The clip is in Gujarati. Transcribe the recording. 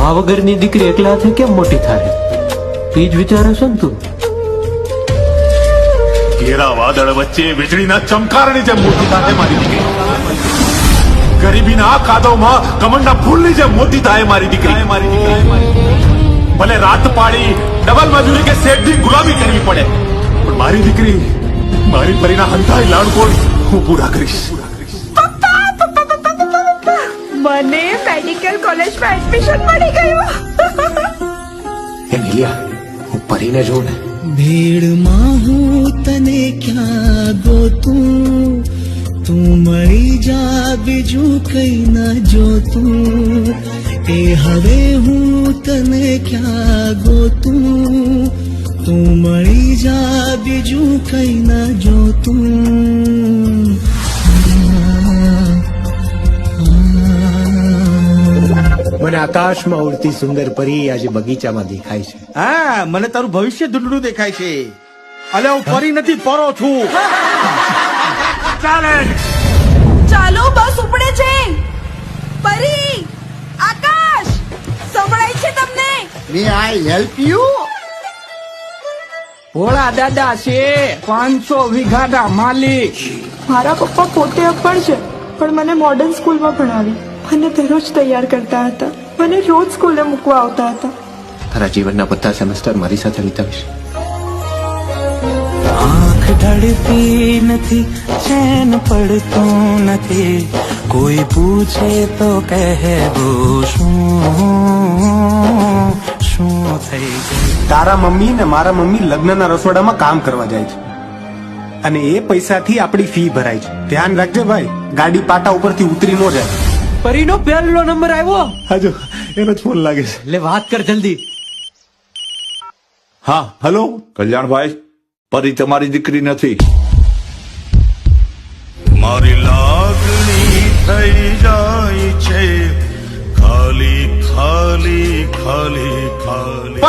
મા વગરની દીકરી એકલા હાથે કેમ મોટી થાય? એ જ વિચારે છે ને તું? ઘેરા વાદળ વચ્ચે વીજળીના ચમકારની જેમ મોટી થાય મારી દીકરી. ગરીબીના કાદવમાં કમળના ફૂલની જેમ મોટી થાય મારી દીકરી. ભલે રાત પાડી ડબલ મજૂરી કે શેઠની ગુલામી કરવી પડે, પણ મારી દીકરી, મારી પરીના હંતાઈ લાડકોડ હું પૂરા કરીશ. મને મેડિકલ કોલેજમાં એડમિશન મળી ગયું. એ નીલિયા, હું પરીને જોઉં ને. ભીડમાં હું તને ક્યાં ગોતું, તું મળી જા બીજું કઈ ના જોતું. એ હવે હું તને ક્યાં ગોતું, તું મળી જા બીજું કઈ ના જોતું. મને આકાશમાં ઉડતી સુંદર પરી આજે બગીચામાં દેખાય છે. હા, મને તારું ભવિષ્ય ધૂંધળું દેખાય છે. અલે હું પરી નથી, પરો છું. ચાલો, બસ ઉપડે છે. પરી, આકાશ, સંભળાય છે તમને? મે આઈ હેલ્પ યુ? ભોળા દાદા છે 500 વીઘાના માલિક. મારા પપ્પા પોતે અપણ છે, પણ મને મોડર્ન સ્કૂલમાં ભણાવી. મને દરરોજ તૈયાર કરતા હતા, મને રોજ સ્કૂલે મૂકવા આવતા હતા. તારા જીવનના બધા સેમેસ્ટર મારી સાથે વિતાવીશ. આંખ ઢળતી નથી, ચેન પડતું નથી, કોઈ પૂછે તો કહેવો શું શું થઈ ગયું. તારા મમ્મી ને મારા મમ્મી લગ્નના રસોડામાં કામ કરવા જાય છે અને એ પૈસાથી આપણી ફી ભરાય છે. ધ્યાન રાખજે ભાઈ, ગાડી પાટા ઉપરથી ઉતરી ન જાય. પરીનો પહેલો નંબર આવ્યો. હાજો, એનો જ ફોન લાગે છે. લે વાત કર જલ્દી. હા, હલો કલ્યાણભાઈ, પરી તમારી દીકરી નથી. મારી લાગણી થઈ જાય છે ખાલી ખાલી ખાલી ખાલી.